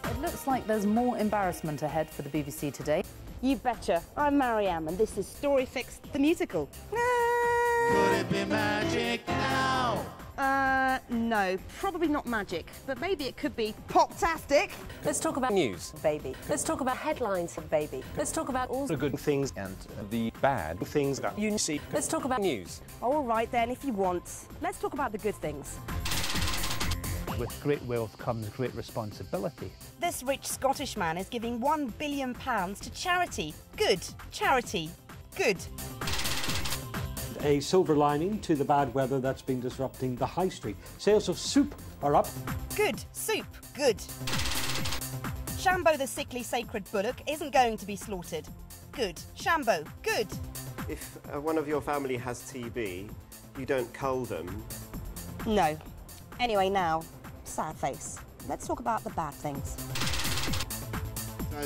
It looks like there's more embarrassment ahead for the BBC today. You betcha. I'm Mariam, and this is STORYFix, the musical. Could it be magic now? No, probably not magic, but maybe it could be pop-tastic. Let's talk about news, baby. Let's talk about headlines, baby. Let's talk about all the good things and the bad things that you see. Let's talk about news. All right then, if you want. Let's talk about the good things. With great wealth comes great responsibility. This rich Scottish man is giving £1 billion to charity. Good. Charity. Good. A silver lining to the bad weather that's been disrupting the high street. Sales of soup are up. Good. Soup. Good. Shambo the sickly sacred bullock isn't going to be slaughtered. Good. Shambo. Good. If one of your family has TB, you don't cull them. No. Anyway, now, sad face. Let's talk about the bad things.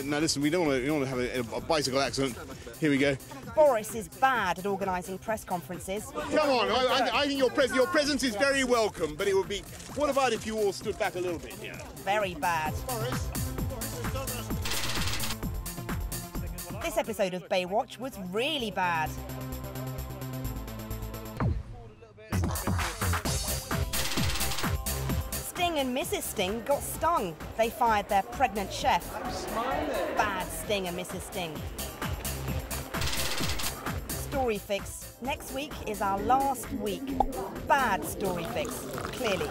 No, listen, we don't want to have a bicycle accident. Here we go. Boris is bad at organising press conferences. Come on, I think your presence is very welcome, but it would be... What about if you all stood back a little bit here? Very bad. Boris? This episode of Baywatch was really bad. Sting and Mrs. Sting got stung. They fired their pregnant chef. Bad Sting and Mrs. Sting. STORYFix. Next week is our last week. Bad STORYFix, clearly.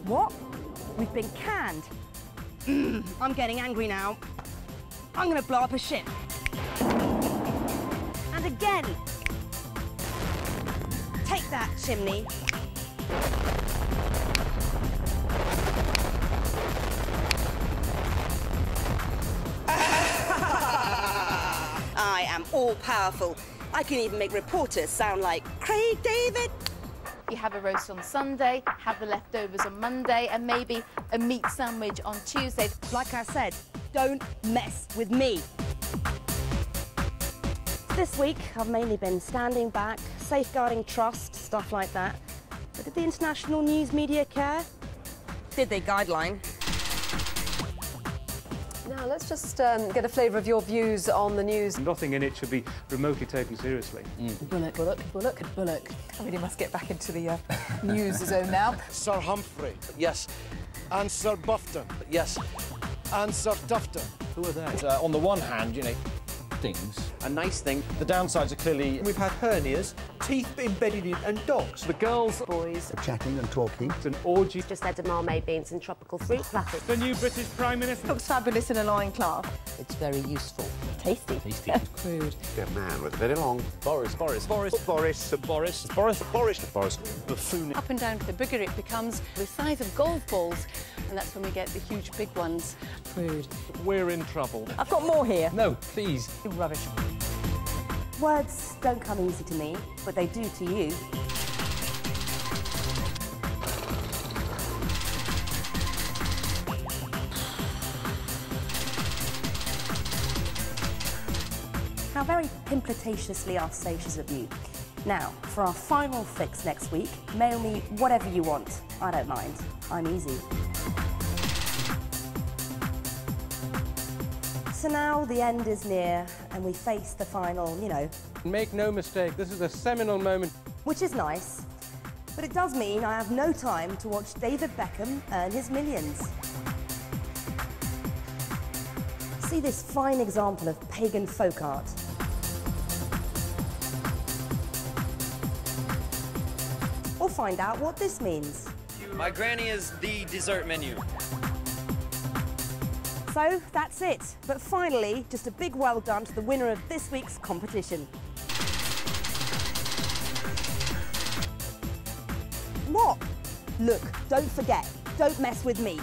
What? We've been canned. I'm getting angry now. I'm going to blow up a ship. And again. Take that, chimney. I am all-powerful. I can even make reporters sound like Craig David. You have a roast on Sunday, have the leftovers on Monday, and maybe a meat sandwich on Tuesday. Like I said, don't mess with me. This week, I've mainly been standing back, safeguarding trust, stuff like that. But did the international news media care? Did they guideline? Now, let's just get a flavour of your views on the news. Nothing in it should be remotely taken seriously. Bullock, Bullock, Bullock, Bullock. I really must get back into the news zone now. Sir Humphrey. Yes. And Sir Bufton. Yes. And Sir Tufton. Who are they? On the one hand, you know, things. A nice thing. The downsides are clearly... We've had hernias, teeth embedded in, and dogs. The girls... Boys. Chatting and talking. It's an orgy. Just edamame beans and tropical fruit platters. The new British Prime Minister. Looks fabulous in a loincloth. It's very useful. Tasty. Tasty. Crude. A man with a very long... Boris. Boris. Boris. Boris. Boris. Boris. Boris. Boris. Buffoon. Up and down, the bigger it becomes, the size of golf balls, and that's when we get the huge big ones. Crude. We're in trouble. I've got more here. No, please. Rubbish. Words don't come easy to me, but they do to you. How very pimpletatiously audacious of you. Now, for our final fix next week, mail me whatever you want. I don't mind. I'm easy. So now the end is near, and we face the final, you know. Make no mistake, this is a seminal moment. Which is nice, but it does mean I have no time to watch David Beckham earn his millions. See this fine example of pagan folk art. Or find out what this means. My granny is the dessert menu. So that's it. But finally, just a big well done to the winner of this week's competition. What? Look, don't forget, don't mess with me.